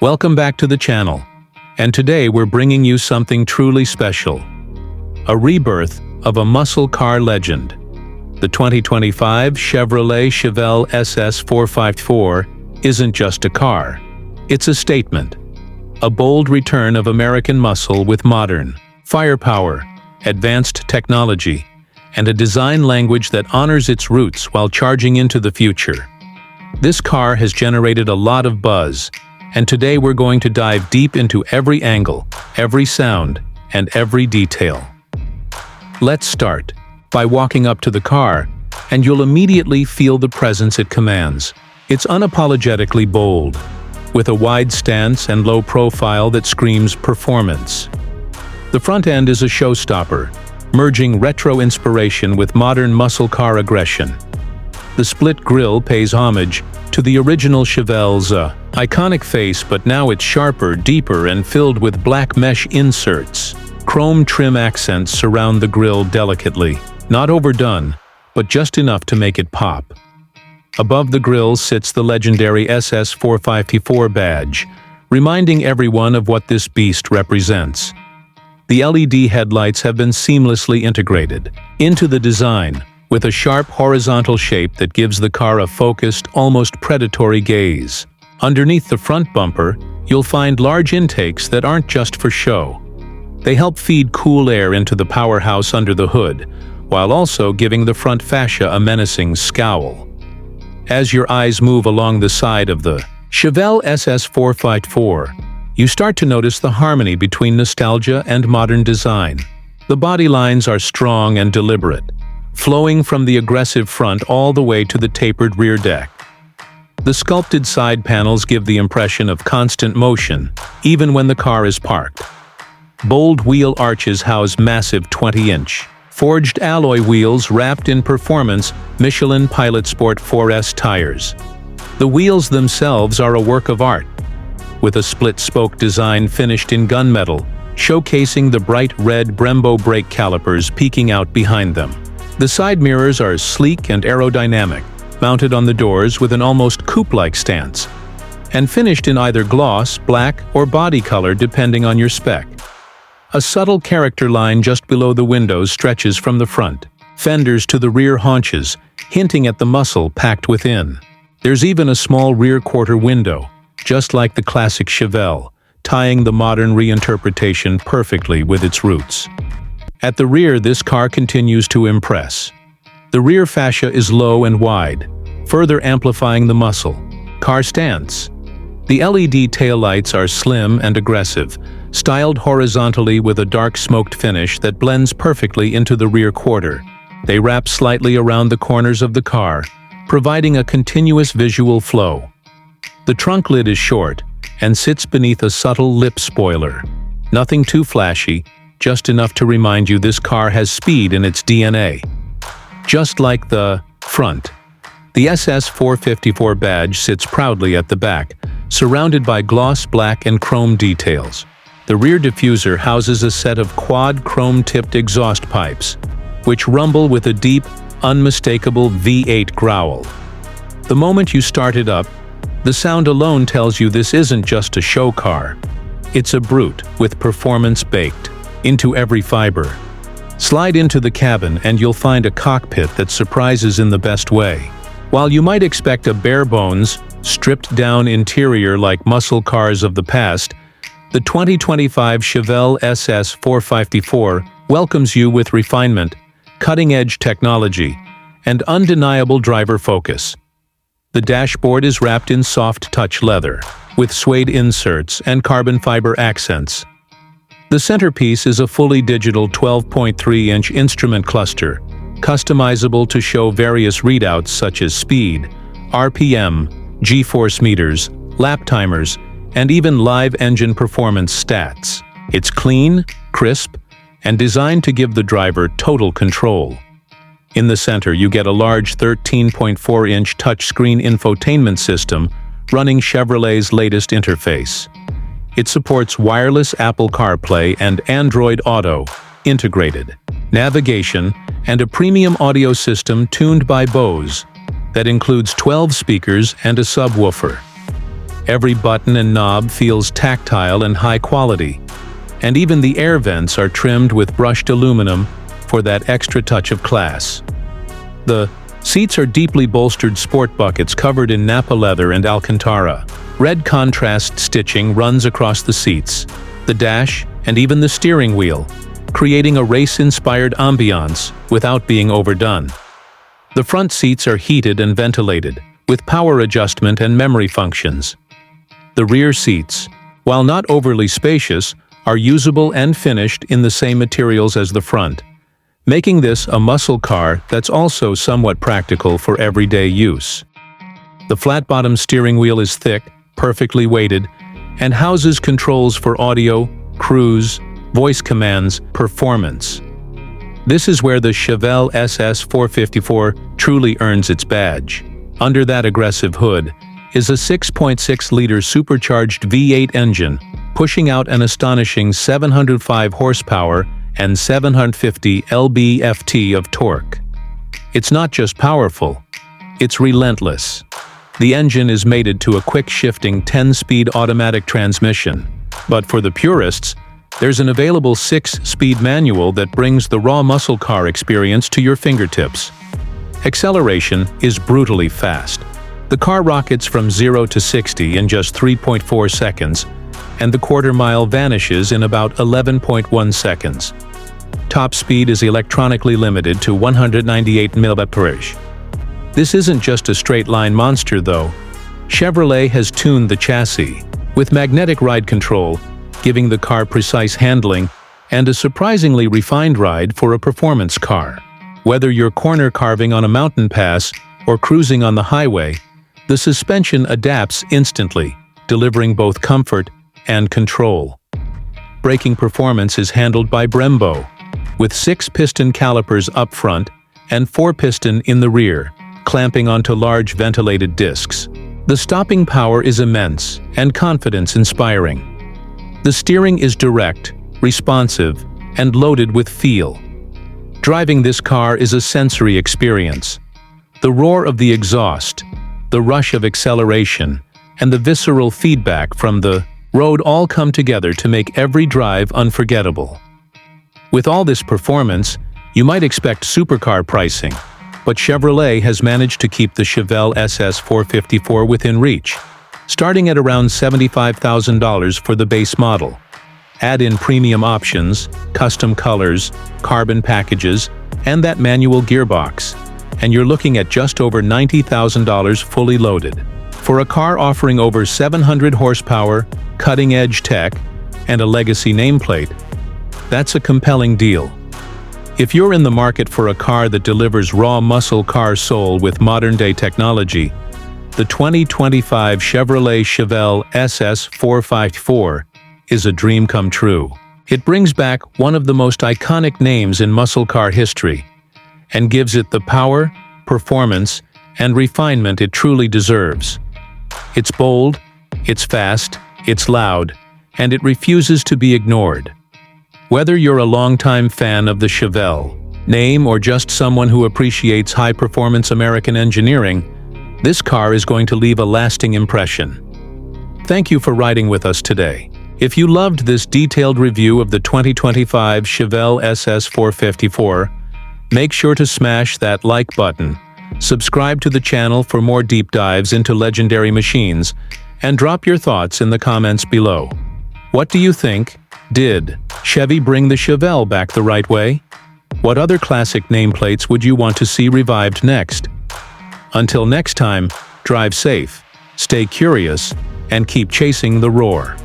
Welcome back to the channel, and today we're bringing you something truly special. A rebirth of a muscle car legend. The 2025 Chevrolet Chevelle SS 454 isn't just a car, it's a statement. A bold return of American muscle with modern firepower, advanced technology, and a design language that honors its roots while charging into the future. This car has generated a lot of buzz, and today we're going to dive deep into every angle, every sound, and every detail. Let's start by walking up to the car, and you'll immediately feel the presence it commands. It's unapologetically bold, with a wide stance and low profile that screams performance. The front end is a showstopper, merging retro inspiration with modern muscle car aggression. The split grille pays homage to the original Chevelle's iconic face, but now it's sharper, deeper, and filled with black mesh inserts. Chrome trim accents surround the grille delicately, not overdone, but just enough to make it pop. Above the grille sits the legendary SS 454 badge, reminding everyone of what this beast represents. The LED headlights have been seamlessly integrated into the design, with a sharp horizontal shape that gives the car a focused, almost predatory gaze. Underneath the front bumper, you'll find large intakes that aren't just for show. They help feed cool air into the powerhouse under the hood, while also giving the front fascia a menacing scowl. As your eyes move along the side of the Chevelle SS 454, you start to notice the harmony between nostalgia and modern design. The body lines are strong and deliberate, flowing from the aggressive front all the way to the tapered rear deck. The sculpted side panels give the impression of constant motion, even when the car is parked. Bold wheel arches house massive 20-inch forged alloy wheels wrapped in performance Michelin Pilot Sport 4S tires. The wheels themselves are a work of art, with a split-spoke design finished in gunmetal, showcasing the bright red Brembo brake calipers peeking out behind them. The side mirrors are sleek and aerodynamic, mounted on the doors with an almost coupe-like stance, and finished in either gloss, black, or body color depending on your spec. A subtle character line just below the windows stretches from the front fenders to the rear haunches, hinting at the muscle packed within. There's even a small rear quarter window, just like the classic Chevelle, tying the modern reinterpretation perfectly with its roots. At the rear, this car continues to impress. The rear fascia is low and wide, further amplifying the muscle. Car stance. The LED taillights are slim and aggressive, styled horizontally with a dark smoked finish that blends perfectly into the rear quarter. They wrap slightly around the corners of the car, providing a continuous visual flow. The trunk lid is short and sits beneath a subtle lip spoiler. Nothing too flashy, just enough to remind you this car has speed in its DNA. Just like the front, the SS 454 badge sits proudly at the back, surrounded by gloss black and chrome details. The rear diffuser houses a set of quad chrome-tipped exhaust pipes, which rumble with a deep, unmistakable V8 growl. The moment you start it up, the sound alone tells you this isn't just a show car. It's a brute with performance baked into every fiber. Slide into the cabin and you'll find a cockpit that surprises in the best way. While you might expect a bare-bones, stripped-down interior like muscle cars of the past, the 2025 Chevelle SS 454 welcomes you with refinement, cutting-edge technology, and undeniable driver focus. The dashboard is wrapped in soft touch leather, with suede inserts and carbon fiber accents. The centerpiece is a fully digital 12.3-inch instrument cluster, customizable to show various readouts such as speed, RPM, G-force meters, lap timers, and even live engine performance stats. It's clean, crisp, and designed to give the driver total control. In the center, you get a large 13.4-inch touchscreen infotainment system running Chevrolet's latest interface. It supports wireless Apple CarPlay and Android Auto, integrated navigation, and a premium audio system tuned by Bose that includes 12 speakers and a subwoofer. Every button and knob feels tactile and high quality, and even the air vents are trimmed with brushed aluminum for that extra touch of class. The seats are deeply bolstered sport buckets covered in Napa leather and Alcantara. Red contrast stitching runs across the seats, the dash, and even the steering wheel, creating a race-inspired ambiance without being overdone. The front seats are heated and ventilated, with power adjustment and memory functions. The rear seats, while not overly spacious, are usable and finished in the same materials as the front, making this a muscle car that's also somewhat practical for everyday use. The flat-bottom steering wheel is thick, perfectly weighted, and houses controls for audio, cruise, voice commands, performance. This is where the Chevelle SS 454 truly earns its badge. Under that aggressive hood is a 6.6-liter supercharged V8 engine, pushing out an astonishing 705 horsepower and 750 lb-ft of torque. It's not just powerful, it's relentless. The engine is mated to a quick-shifting 10-speed automatic transmission, but for the purists, there's an available 6-speed manual that brings the raw muscle car experience to your fingertips. Acceleration is brutally fast. The car rockets from 0 to 60 in just 3.4 seconds, and the quarter-mile vanishes in about 11.1 seconds. Top speed is electronically limited to 198 mph. This isn't just a straight-line monster, though. Chevrolet has tuned the chassis, with magnetic ride control, giving the car precise handling and a surprisingly refined ride for a performance car. Whether you're corner carving on a mountain pass or cruising on the highway, the suspension adapts instantly, delivering both comfort and control. Braking performance is handled by Brembo, with 6-piston calipers up front and 4-piston in the rear, clamping onto large ventilated discs. The stopping power is immense and confidence-inspiring. The steering is direct, responsive, and loaded with feel. Driving this car is a sensory experience. The roar of the exhaust, the rush of acceleration, and the visceral feedback from the road all come together to make every drive unforgettable. With all this performance, you might expect supercar pricing, but Chevrolet has managed to keep the Chevelle SS 454 within reach, starting at around $75,000 for the base model. Add in premium options, custom colors, carbon packages, and that manual gearbox, and you're looking at just over $90,000 fully loaded. For a car offering over 700 horsepower, cutting-edge tech, and a legacy nameplate, that's a compelling deal. If you're in the market for a car that delivers raw muscle car soul with modern-day technology, the 2025 Chevrolet Chevelle SS 454 is a dream come true. It brings back one of the most iconic names in muscle car history and gives it the power, performance, and refinement it truly deserves. It's bold, it's fast, it's loud, and it refuses to be ignored. Whether you're a longtime fan of the Chevelle name or just someone who appreciates high-performance American engineering, this car is going to leave a lasting impression. Thank you for riding with us today. If you loved this detailed review of the 2025 Chevelle SS 454, make sure to smash that like button, subscribe to the channel for more deep dives into legendary machines, and drop your thoughts in the comments below. What do you think? Did Chevy bring the Chevelle back the right way? What other classic nameplates would you want to see revived next? Until next time, drive safe, stay curious, and keep chasing the roar.